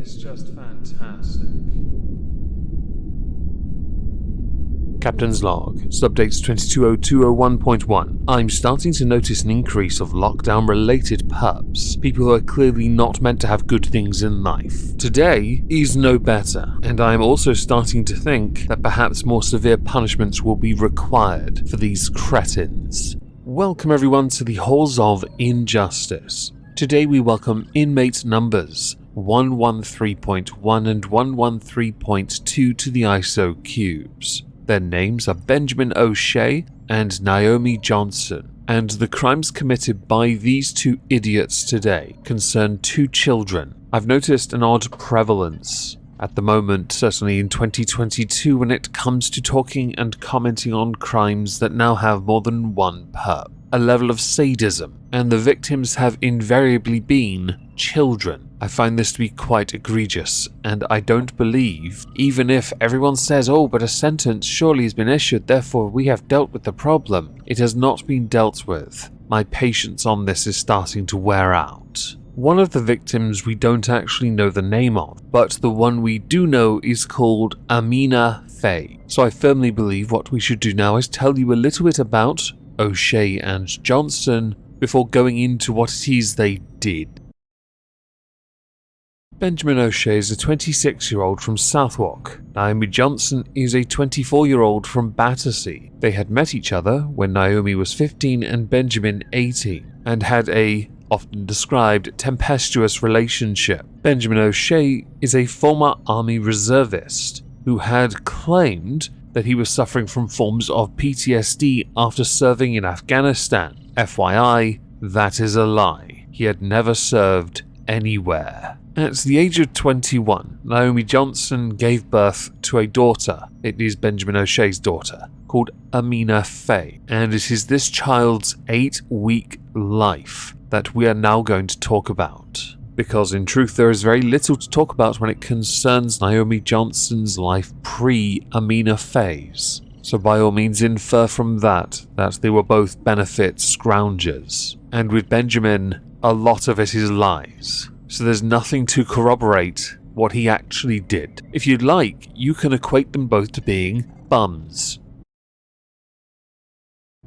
is just fantastic. Captain's log, subdates 220201.1. I'm starting to notice an increase of lockdown-related perps, people who are clearly not meant to have good things in life. Today is no better, and I am also starting to think that perhaps more severe punishments will be required for these cretins. Welcome everyone to the Halls of Injustice. Today we welcome inmate numbers 113.1 and 113.2 to the ISO cubes. Their names are Benjamin O'Shea and Naomi Johnson, and the crimes committed by these two idiots today concern two children. I've noticed an odd prevalence at the moment, certainly in 2022, when it comes to talking and commenting on crimes that now have more than one perp. A level of sadism, and the victims have invariably been children. I find this to be quite egregious, and I don't believe, even if everyone says, oh, but a sentence surely has been issued, therefore we have dealt with the problem. It has not been dealt with. My patience on this is starting to wear out. One of the victims we don't actually know the name of, but the one we do know is called Amina Faye. So I firmly believe what we should do now is tell you a little bit about O'Shea and Johnson before going into what it is they did. Benjamin O'Shea is a 26-year-old from Southwark. Naomi Johnson is a 24-year-old from Battersea. They had met each other when Naomi was 15 and Benjamin 18, and had a often described tempestuous relationship. Benjamin O'Shea is a former army reservist who had claimed that he was suffering from forms of PTSD after serving in Afghanistan. FYI, that is a lie. He had never served anywhere. At the age of 21, Naomi Johnson gave birth to a daughter. It is Benjamin O'Shea's daughter, called Amina Faye, and it is this child's 8-week life that we are now going to talk about. Because in truth there is very little to talk about when it concerns Naomi Johnson's life pre-Amina Faye's. So by all means infer from that they were both benefit scroungers. And with Benjamin, a lot of it is lies. So there's nothing to corroborate what he actually did. If you'd like, you can equate them both to being bums.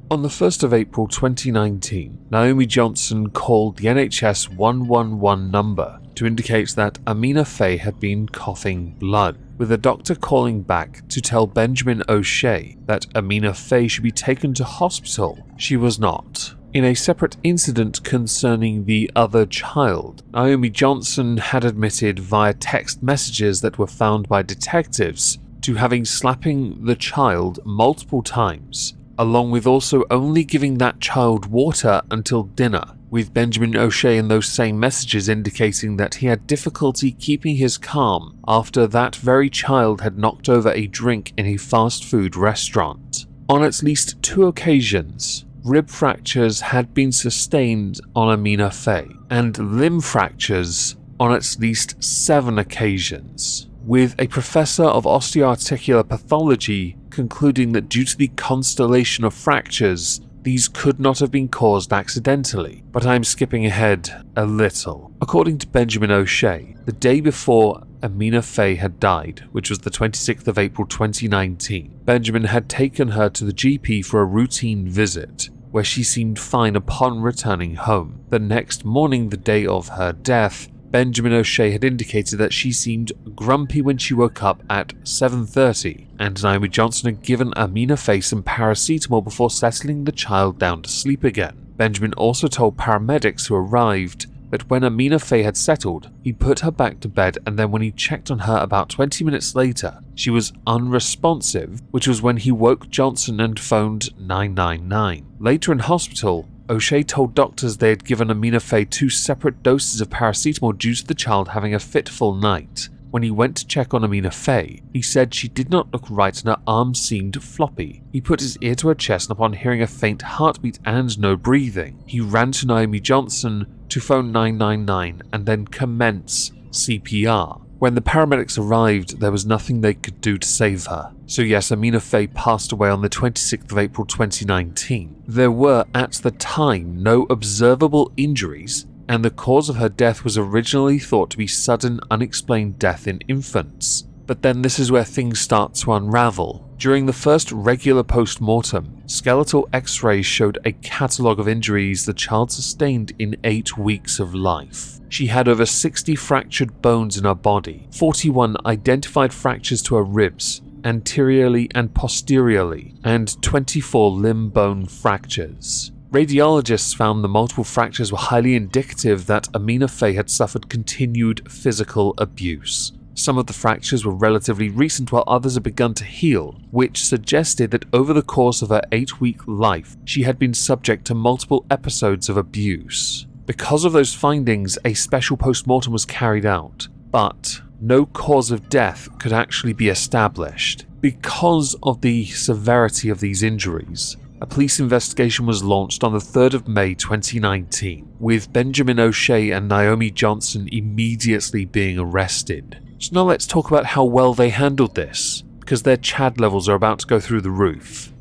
On the 1st of April 2019, Naomi Johnson called the NHS 111 number to indicate that Amina Faye had been coughing blood, with a doctor calling back to tell Benjamin O'Shea that Amina Faye should be taken to hospital. She was not. In a separate incident concerning the other child, Naomi Johnson had admitted via text messages that were found by detectives to having slapping the child multiple times, along with also only giving that child water until dinner, with Benjamin O'Shea in those same messages indicating that he had difficulty keeping his calm after that very child had knocked over a drink in a fast food restaurant. On at least 2 occasions, rib fractures had been sustained on Amina Faye, and limb fractures on at least 7 occasions, with a professor of osteoarticular pathology concluding that due to the constellation of fractures, these could not have been caused accidentally. But I'm skipping ahead a little. According to Benjamin O'Shea, the day before Amina Faye had died, which was the 26th of April 2019, Benjamin had taken her to the GP for a routine visit, where she seemed fine upon returning home. The next morning, the day of her death, Benjamin O'Shea had indicated that she seemed grumpy when she woke up at 7:30, and Naomi Johnson had given Amina Faye some paracetamol before settling the child down to sleep again. Benjamin also told paramedics who arrived that when Amina Faye had settled, he put her back to bed, and then when he checked on her about 20 minutes later, she was unresponsive, which was when he woke Johnson and phoned 999. Later in hospital, O'Shea told doctors they had given Amina Faye 2 separate doses of paracetamol due to the child having a fitful night. When he went to check on Amina Faye, he said she did not look right and her arms seemed floppy. He put his ear to her chest, and upon hearing a faint heartbeat and no breathing, he ran to Naomi Johnson to phone 999 and then commence CPR. When the paramedics arrived, there was nothing they could do to save her. So yes, Amina Faye passed away on the 26th of April 2019. There were, at the time, no observable injuries, and the cause of her death was originally thought to be sudden, unexplained death in infants. But then this is where things start to unravel. During the first regular post-mortem, skeletal x-rays showed a catalogue of injuries the child sustained in 8 weeks of life. She had over 60 fractured bones in her body, 41 identified fractures to her ribs, anteriorly and posteriorly, and 24 limb bone fractures. Radiologists found the multiple fractures were highly indicative that Amina Faye had suffered continued physical abuse. Some of the fractures were relatively recent while others had begun to heal, which suggested that over the course of her 8-week life, she had been subject to multiple episodes of abuse. Because of those findings, a special post-mortem was carried out, but no cause of death could actually be established. Because of the severity of these injuries, a police investigation was launched on the 3rd of May 2019, with Benjamin O'Shea and Naomi Johnson immediately being arrested. So now let's talk about how well they handled this, because their Chad levels are about to go through the roof.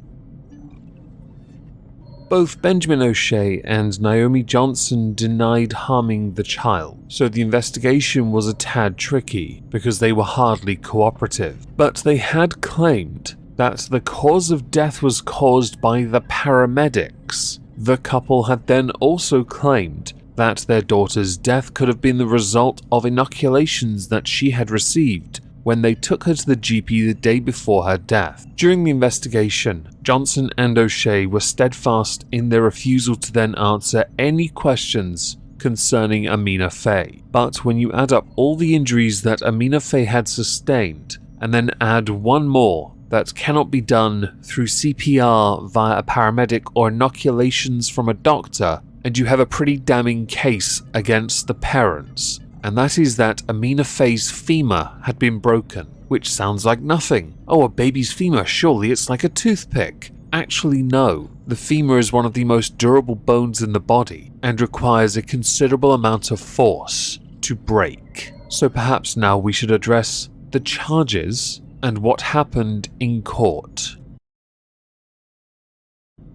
Both Benjamin O'Shea and Naomi Johnson denied harming the child, so the investigation was a tad tricky because they were hardly cooperative. But they had claimed that the cause of death was caused by the paramedics. The couple had then also claimed that their daughter's death could have been the result of inoculations that she had received when they took her to the GP the day before her death. During the investigation, Johnson and O'Shea were steadfast in their refusal to then answer any questions concerning Amina Faye. But when you add up all the injuries that Amina Faye had sustained, and then add one more that cannot be done through CPR via a paramedic or inoculations from a doctor, and you have a pretty damning case against the parents. And that is that Amina Faye's femur had been broken, which sounds like nothing. Oh, a baby's femur, surely it's like a toothpick. Actually no, the femur is one of the most durable bones in the body and requires a considerable amount of force to break. So perhaps now we should address the charges and what happened in court.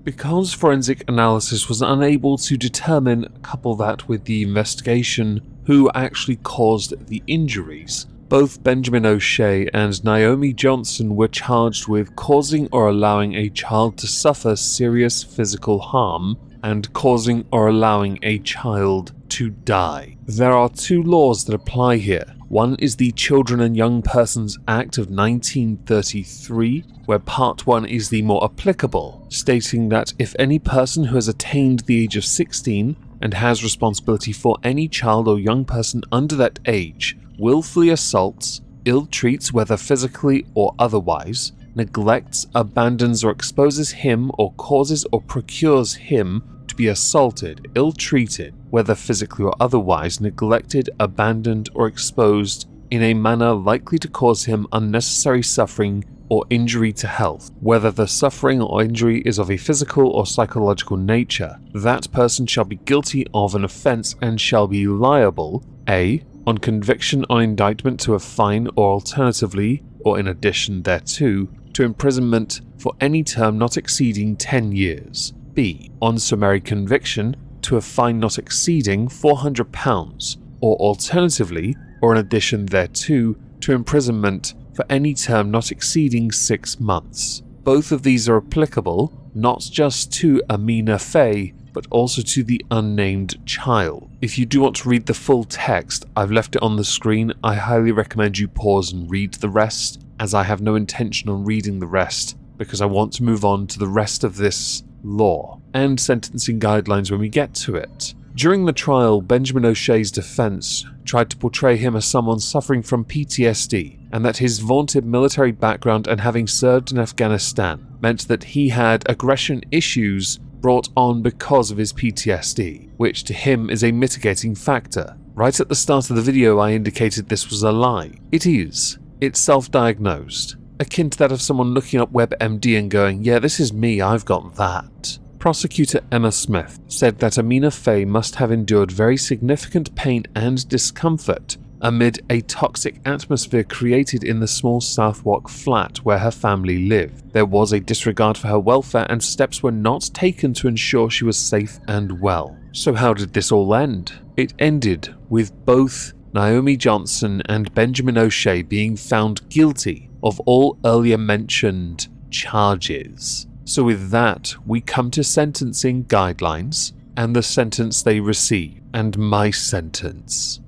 Because forensic analysis was unable to determine, couple that with the investigation, who actually caused the injuries, both Benjamin O'Shea and Naomi Johnson were charged with causing or allowing a child to suffer serious physical harm and causing or allowing a child to die. There are 2 laws that apply here. One is the Children and Young Persons Act of 1933, where Part 1 is the more applicable, stating that if any person who has attained the age of 16 and has responsibility for any child or young person under that age willfully assaults, ill-treats whether physically or otherwise, neglects, abandons or exposes him or causes or procures him to be assaulted, ill-treated, whether physically or otherwise, neglected, abandoned or exposed in a manner likely to cause him unnecessary suffering or injury to health, whether the suffering or injury is of a physical or psychological nature, that person shall be guilty of an offence and shall be liable, a. on conviction or indictment to a fine or alternatively, or in addition thereto, to imprisonment for any term not exceeding 10 years, b. on summary conviction to a fine not exceeding £400, or alternatively, or in addition thereto, to imprisonment for any term not exceeding 6 months. Both of these are applicable not just to Amina Faye, but also to the unnamed child. If you do want to read the full text, I've left it on the screen. I highly recommend you pause and read the rest, as I have no intention on reading the rest, because I want to move on to the rest of this law and sentencing guidelines when we get to it. During the trial, Benjamin O'Shea's defense tried to portray him as someone suffering from PTSD, and that his vaunted military background and having served in Afghanistan meant that he had aggression issues brought on because of his PTSD, which to him is a mitigating factor. Right at the start of the video I indicated this was a lie. It is. It's self-diagnosed, akin to that of someone looking up WebMD and going, yeah, this is me, I've got that. Prosecutor Emma Smith said that Amina Faye must have endured very significant pain and discomfort amid a toxic atmosphere created in the small Southwark flat where her family lived. There was a disregard for her welfare and steps were not taken to ensure she was safe and well. So how did this all end? It ended with both Naomi Johnson and Benjamin O'Shea being found guilty of all earlier mentioned charges. So with that, we come to sentencing guidelines and the sentence they receive, and my sentence.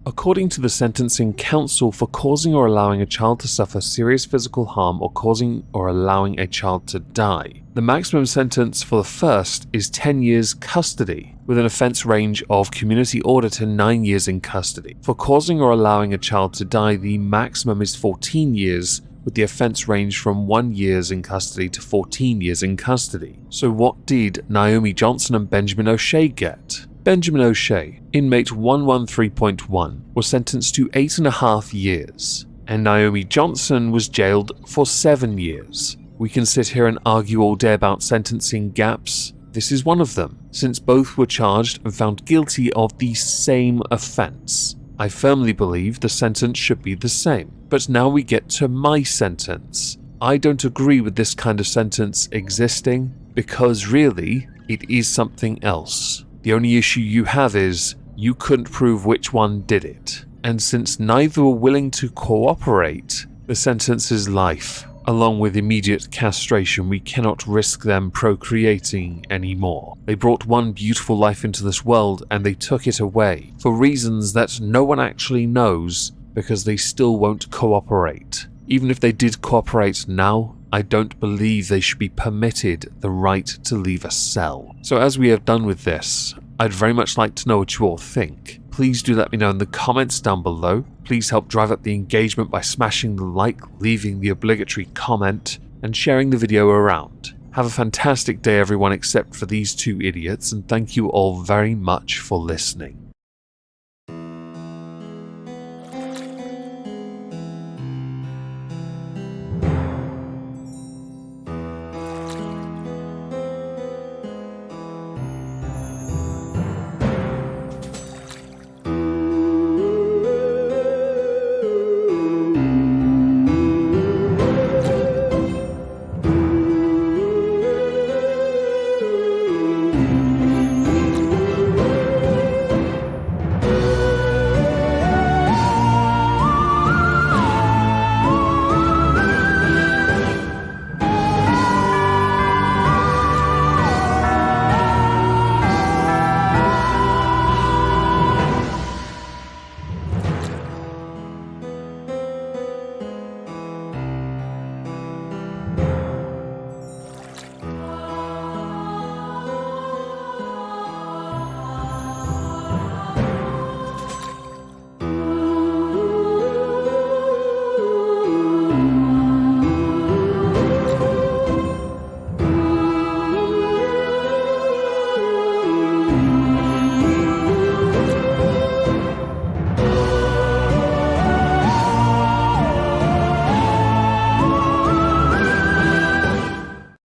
According to the Sentencing Council, for causing or allowing a child to suffer serious physical harm or causing or allowing a child to die, the maximum sentence for the first is 10 years custody, with an offence range of community order to 9 years in custody. For causing or allowing a child to die, the maximum is 14 years, with the offence range from 1 year in custody to 14 years in custody. So what did Naomi Johnson and Benjamin O'Shea get? Benjamin O'Shea, inmate 113.1, was sentenced to 8.5 years, and Naomi Johnson was jailed for 7 years. We can sit here and argue all day about sentencing gaps. This is one of them, since both were charged and found guilty of the same offence. I firmly believe the sentence should be the same. But now we get to my sentence. I don't agree with this kind of sentence existing, because really, it is something else. The only issue you have is, you couldn't prove which one did it. And since neither were willing to cooperate, the sentence is life. Along with immediate castration, we cannot risk them procreating anymore. They brought one beautiful life into this world and they took it away, for reasons that no one actually knows, because they still won't cooperate. Even if they did cooperate now, I don't believe they should be permitted the right to leave a cell. So as we have done with this, I'd very much like to know what you all think. Please do let me know in the comments down below. Please help drive up the engagement by smashing the like, leaving the obligatory comment, and sharing the video around. Have a fantastic day everyone except for these two idiots, and thank you all very much for listening.